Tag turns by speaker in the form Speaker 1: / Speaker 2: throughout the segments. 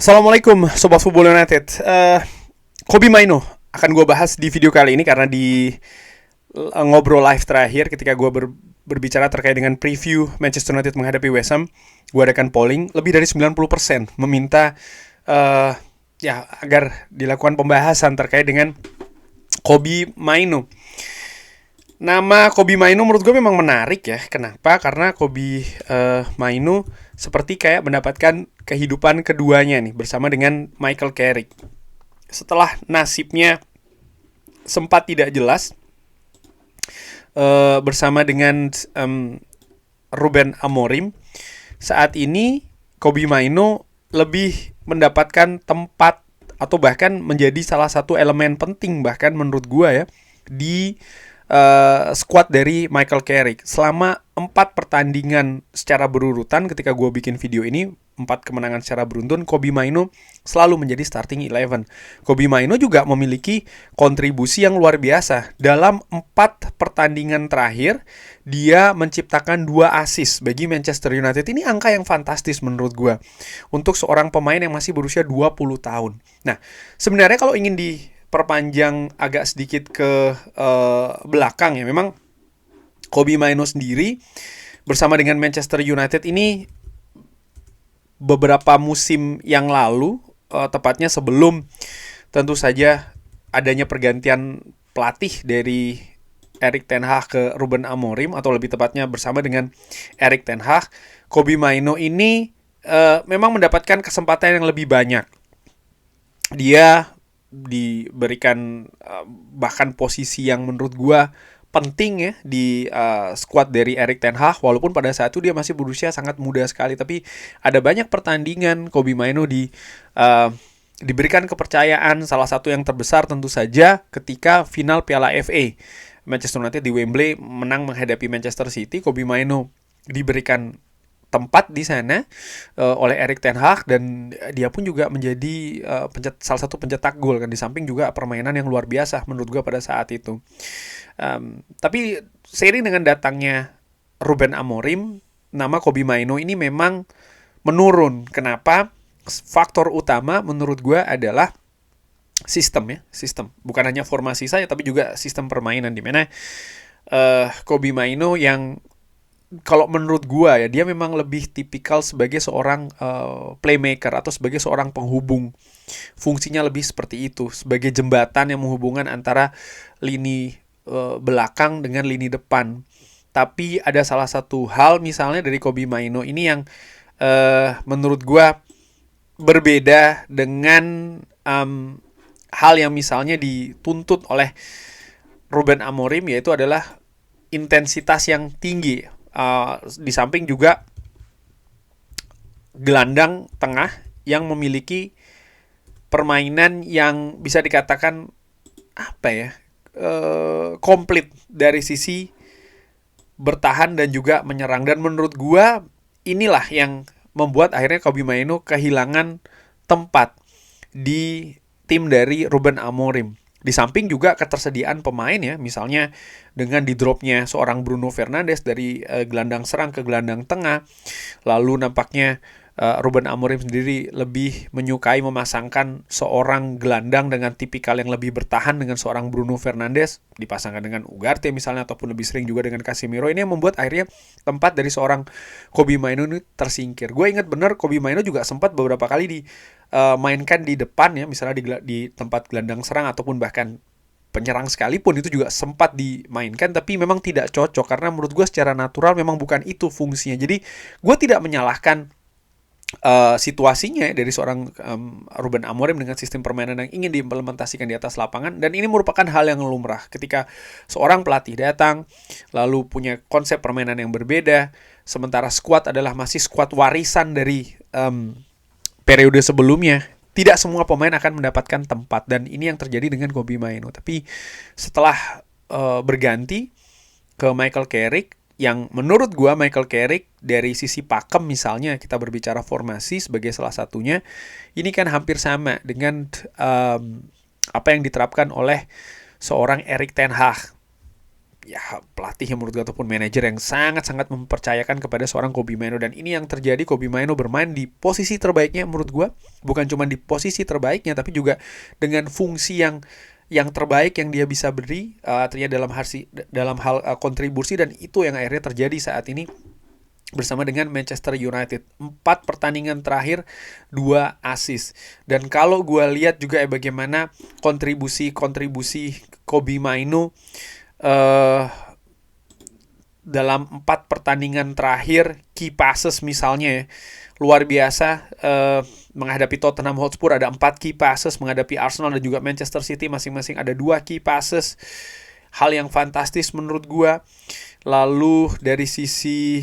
Speaker 1: Assalamualaikum Sobat Football United. Kobbie Mainoo akan gue bahas di video kali ini karena di ngobrol live terakhir ketika gue berbicara terkait dengan preview Manchester United menghadapi West Ham, gue adakan polling lebih dari 90% meminta agar dilakukan pembahasan terkait dengan Kobbie Mainoo. Nama Kobbie Mainoo menurut gue memang menarik ya. Kenapa? Karena Kobbie Mainoo seperti kayak mendapatkan kehidupan keduanya nih bersama dengan Michael Carrick. Setelah nasibnya sempat tidak jelas bersama dengan Ruben Amorim, saat ini Kobbie Mainoo lebih mendapatkan tempat atau bahkan menjadi salah satu elemen penting bahkan menurut gue ya di squad dari Michael Carrick. Selama 4 pertandingan secara berurutan ketika gue bikin video ini, 4 kemenangan secara beruntun, Kobbie Mainoo selalu menjadi starting 11. Kobbie Mainoo juga memiliki kontribusi yang luar biasa. Dalam 4 pertandingan terakhir, dia menciptakan 2 assist bagi Manchester United. Ini angka yang fantastis menurut gue untuk seorang pemain yang masih berusia 20 tahun. Nah, sebenarnya kalau ingin perpanjang agak sedikit ke belakang ya, memang Kobbie Mainoo sendiri bersama dengan Manchester United ini beberapa musim yang lalu, tepatnya sebelum tentu saja adanya pergantian pelatih dari Erik ten Hag ke Ruben Amorim, atau lebih tepatnya bersama dengan Erik ten Hag, Kobbie Mainoo ini memang mendapatkan kesempatan yang lebih banyak. Dia diberikan bahkan posisi yang menurut gua penting ya di squad dari Erik ten Hag, walaupun pada saat itu dia masih berusia sangat muda sekali. Tapi ada banyak pertandingan Kobbie Mainoo diberikan kepercayaan. Salah satu yang terbesar tentu saja ketika final Piala FA Manchester United di Wembley menang menghadapi Manchester City. Kobbie Mainoo diberikan tempat di sana oleh Erik ten Hag, dan dia pun juga menjadi salah satu pencetak gol kan, di samping juga permainan yang luar biasa menurut gue pada saat itu. Tapi seiring dengan datangnya Ruben Amorim, nama Kobbie Mainoo ini memang menurun. Kenapa? Faktor utama menurut gue adalah sistem. Bukan hanya formasi saja, tapi juga sistem permainan, di mana Kobbie Mainoo yang kalau menurut gua ya, dia memang lebih tipikal sebagai seorang playmaker atau sebagai seorang penghubung. Fungsinya lebih seperti itu, sebagai jembatan yang menghubungkan antara lini belakang dengan lini depan. Tapi ada salah satu hal misalnya dari Kobbie Mainoo ini yang menurut gua berbeda dengan hal yang misalnya dituntut oleh Ruben Amorim, yaitu adalah intensitas yang tinggi. Di samping juga gelandang tengah yang memiliki permainan yang bisa dikatakan komplit dari sisi bertahan dan juga menyerang. Dan menurut gua inilah yang membuat akhirnya Kobbie Mainoo kehilangan tempat di tim dari Ruben Amorim. Di samping juga ketersediaan pemain ya, misalnya dengan di-dropnya seorang Bruno Fernandes dari gelandang serang ke gelandang tengah. Lalu nampaknya Ruben Amorim sendiri lebih menyukai memasangkan seorang gelandang dengan tipikal yang lebih bertahan dengan seorang Bruno Fernandes, dipasangkan dengan Ugarte misalnya, ataupun lebih sering juga dengan Casemiro. Ini yang membuat akhirnya tempat dari seorang Kobbie Mainoo ini tersingkir. Gue ingat benar Kobbie mainoo juga sempat beberapa kali mainkan di depan ya, misalnya di tempat gelandang serang ataupun bahkan penyerang sekalipun, itu juga sempat dimainkan, tapi memang tidak cocok karena menurut gue secara natural memang bukan itu fungsinya. Jadi gue tidak menyalahkan situasinya dari seorang Ruben Amorim dengan sistem permainan yang ingin diimplementasikan di atas lapangan, dan ini merupakan hal yang lumrah ketika seorang pelatih datang lalu punya konsep permainan yang berbeda, sementara skuad adalah masih skuad warisan dari periode sebelumnya. Tidak semua pemain akan mendapatkan tempat, dan ini yang terjadi dengan Kobbie Mainoo. Tapi setelah berganti ke Michael Carrick, yang menurut gua Michael Carrick dari sisi pakem misalnya, kita berbicara formasi sebagai salah satunya, ini kan hampir sama dengan apa yang diterapkan oleh seorang Erik ten Hag. ya pelatih yang menurut gue ataupun manajer yang sangat-sangat mempercayakan kepada seorang Kobe Maino, dan ini yang terjadi. Kobe Maino bermain di posisi terbaiknya menurut gue, bukan cuma di posisi terbaiknya tapi juga dengan fungsi yang terbaik yang dia bisa beri, artinya dalam hal kontribusi, dan itu yang akhirnya terjadi saat ini bersama dengan Manchester United. 4 pertandingan terakhir 2 assist. Dan kalau gue lihat juga bagaimana kontribusi Kobe Maino dalam 4 pertandingan terakhir, key passes misalnya ya, luar biasa. Menghadapi Tottenham Hotspur ada 4 key passes, menghadapi Arsenal dan juga Manchester City masing-masing ada 2 key passes. Hal yang fantastis menurut gua. Lalu dari sisi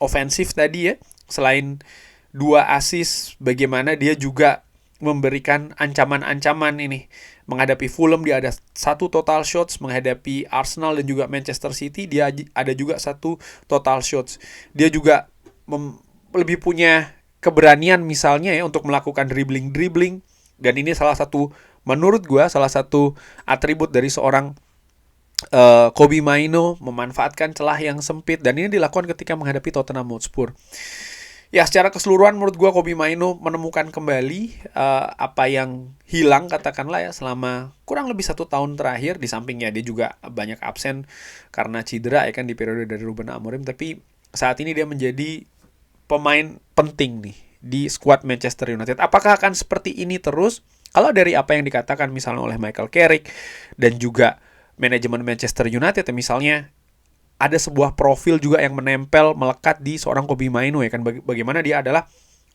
Speaker 1: ofensif tadi ya, selain 2 assist, bagaimana dia juga memberikan ancaman-ancaman ini. Menghadapi Fulham dia ada 1 total shots, menghadapi Arsenal dan juga Manchester City dia ada juga 1 total shots. Dia juga lebih punya keberanian misalnya ya untuk melakukan dribbling, dan ini menurut gue salah satu atribut dari seorang Kobe Maino, memanfaatkan celah yang sempit, dan ini dilakukan ketika menghadapi Tottenham Hotspur. Ya, secara keseluruhan menurut gue Kobe Maino menemukan kembali apa yang hilang katakanlah ya selama kurang lebih 1 tahun terakhir. Di sampingnya dia juga banyak absen karena cedera ya kan di periode dari Ruben Amorim, tapi saat ini dia menjadi pemain penting nih di skuad Manchester United. Apakah akan seperti ini terus? Kalau dari apa yang dikatakan misalnya oleh Michael Carrick dan juga manajemen Manchester United ya, misalnya ada sebuah profil juga yang menempel, melekat di seorang Kobe Maino ya kan, bagaimana dia adalah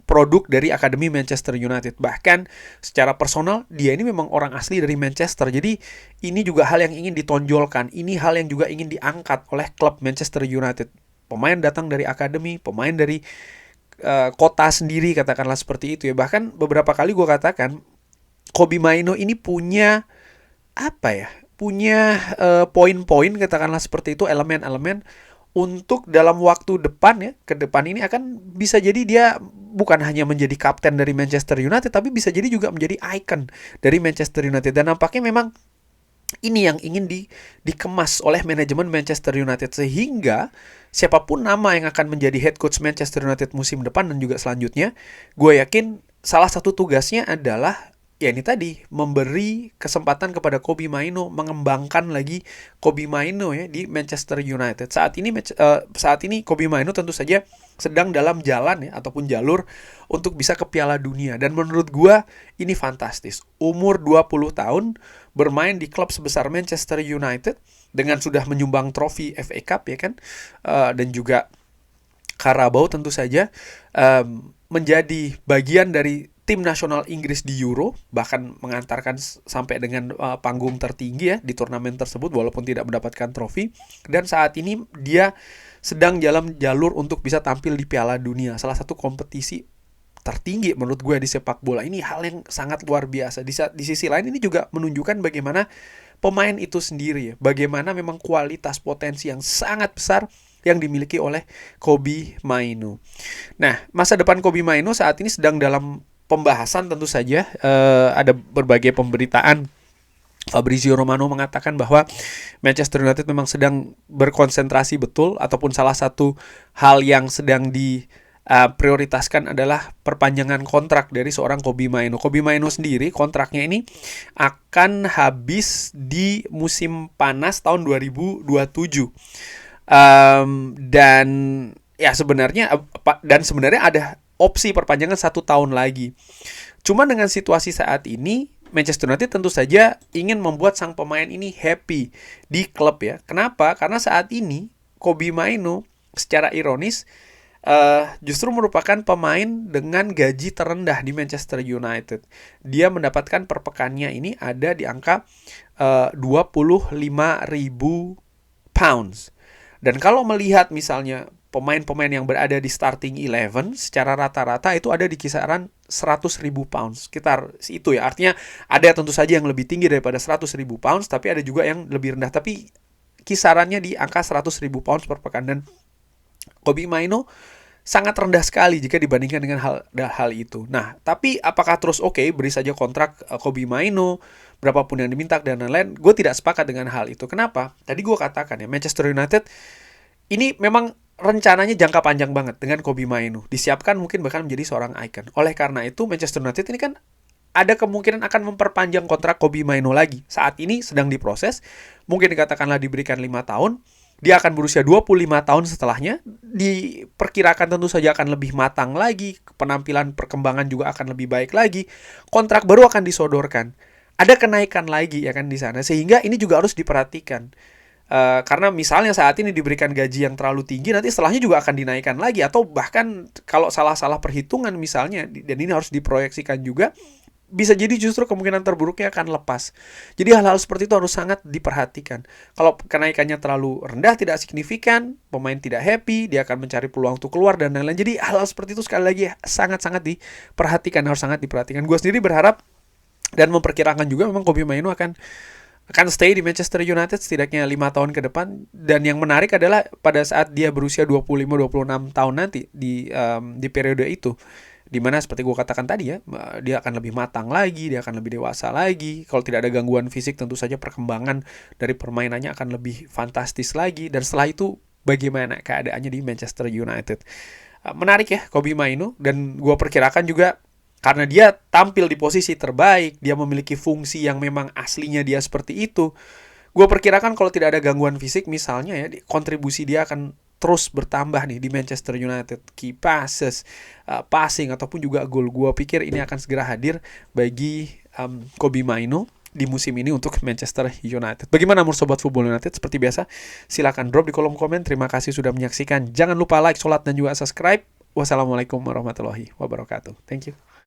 Speaker 1: produk dari Akademi Manchester United. Bahkan secara personal dia ini memang orang asli dari Manchester. Jadi ini juga hal yang ingin ditonjolkan. Ini hal yang juga ingin diangkat oleh klub Manchester United. Pemain datang dari akademi, pemain dari kota sendiri, katakanlah seperti itu ya. Bahkan beberapa kali gue katakan Kobe Maino ini punya poin-poin, katakanlah seperti itu, elemen-elemen untuk dalam waktu depan ya, ke depan ini akan bisa jadi dia bukan hanya menjadi kapten dari Manchester United, tapi bisa jadi juga menjadi icon dari Manchester United. Dan nampaknya memang ini yang ingin dikemas oleh manajemen Manchester United, sehingga siapapun nama yang akan menjadi head coach Manchester United musim depan dan juga selanjutnya, gue yakin salah satu tugasnya adalah ya ini tadi, memberi kesempatan kepada Kobe Maino, mengembangkan lagi Kobe Maino ya di Manchester United. Saat ini Kobe Maino tentu saja sedang dalam jalan ya, ataupun jalur untuk bisa ke Piala Dunia. Dan menurut gua ini fantastis. Umur 20 tahun, bermain di klub sebesar Manchester United dengan sudah menyumbang trofi FA Cup ya kan, dan juga Carabao tentu saja, menjadi bagian dari tim nasional Inggris di Euro, bahkan mengantarkan sampai dengan panggung tertinggi ya di turnamen tersebut walaupun tidak mendapatkan trofi. Dan saat ini dia sedang dalam jalur untuk bisa tampil di Piala Dunia, salah satu kompetisi tertinggi menurut gue di sepak bola. Ini hal yang sangat luar biasa. Di sisi lain ini juga menunjukkan bagaimana pemain itu sendiri ya, bagaimana memang kualitas potensi yang sangat besar yang dimiliki oleh Kobe Maino. Nah, masa depan Kobe Maino saat ini sedang dalam pembahasan tentu saja. Ada berbagai pemberitaan. Fabrizio Romano mengatakan bahwa Manchester United memang sedang berkonsentrasi betul, ataupun salah satu hal yang sedang diprioritaskan adalah perpanjangan kontrak dari seorang Kobe Maino. Kobe Maino sendiri kontraknya ini akan habis di musim panas tahun 2027. Dan sebenarnya ada opsi perpanjangan 1 tahun lagi. Cuma dengan situasi saat ini, Manchester United tentu saja ingin membuat sang pemain ini happy di klub ya. Kenapa? Karena saat ini Kobe Maino secara ironis justru merupakan pemain dengan gaji terendah di Manchester United. Dia mendapatkan per pekannya ini ada di angka 25.000 pounds. Dan kalau melihat misalnya pemain-pemain yang berada di starting 11 secara rata-rata itu ada di kisaran 100.000 pounds. Sekitar itu ya. Artinya ada tentu saja yang lebih tinggi daripada 100.000 pounds, tapi ada juga yang lebih rendah. Tapi kisarannya di angka 100.000 pounds per pekan. Dan Kobe Maino sangat rendah sekali jika dibandingkan dengan hal itu. Nah, tapi apakah terus oke, beri saja kontrak Kobbie Mainoo, berapapun yang diminta dan lain-lain? Gue tidak sepakat dengan hal itu. Kenapa? Tadi gue katakan ya, Manchester United ini memang rencananya jangka panjang banget dengan Kobbie Mainoo. Disiapkan mungkin bahkan menjadi seorang icon. Oleh karena itu, Manchester United ini kan ada kemungkinan akan memperpanjang kontrak Kobbie Mainoo lagi. Saat ini sedang diproses, mungkin dikatakanlah diberikan 5 tahun. Dia akan berusia 25 tahun setelahnya. Diperkirakan tentu saja akan lebih matang lagi. Penampilan perkembangan juga akan lebih baik lagi. Kontrak baru akan disodorkan. Ada kenaikan lagi ya kan di sana. Sehingga ini juga harus diperhatikan. Karena misalnya saat ini diberikan gaji yang terlalu tinggi, nanti setelahnya juga akan dinaikkan lagi. Atau bahkan kalau salah-salah perhitungan misalnya, dan ini harus diproyeksikan juga, bisa jadi justru kemungkinan terburuknya akan lepas. Jadi hal-hal seperti itu harus sangat diperhatikan. Kalau kenaikannya terlalu rendah, tidak signifikan, pemain tidak happy, dia akan mencari peluang untuk keluar dan lain-lain. Jadi hal-hal seperti itu sekali lagi sangat-sangat diperhatikan, harus sangat diperhatikan. Gue sendiri berharap dan memperkirakan juga memang Kobbie Mainoo akan stay di Manchester United setidaknya 5 tahun ke depan. Dan yang menarik adalah pada saat dia berusia 25-26 tahun nanti di periode itu, dimana seperti gue katakan tadi ya, dia akan lebih matang lagi, dia akan lebih dewasa lagi. Kalau tidak ada gangguan fisik, tentu saja perkembangan dari permainannya akan lebih fantastis lagi. Dan setelah itu bagaimana keadaannya di Manchester United. Menarik ya Kobbie Mainoo, dan gue perkirakan juga karena dia tampil di posisi terbaik, dia memiliki fungsi yang memang aslinya dia seperti itu. Gue perkirakan kalau tidak ada gangguan fisik misalnya ya, kontribusi dia akan terus bertambah nih di Manchester United. Key passes, passing, ataupun juga gol. Gue pikir ini akan segera hadir bagi Kobbie Mainoo di musim ini untuk Manchester United. Bagaimana menurut Sobat Football United? Seperti biasa, silakan drop di kolom komen. Terima kasih sudah menyaksikan. Jangan lupa like, sholat, dan juga subscribe. Wassalamualaikum warahmatullahi wabarakatuh. Thank you.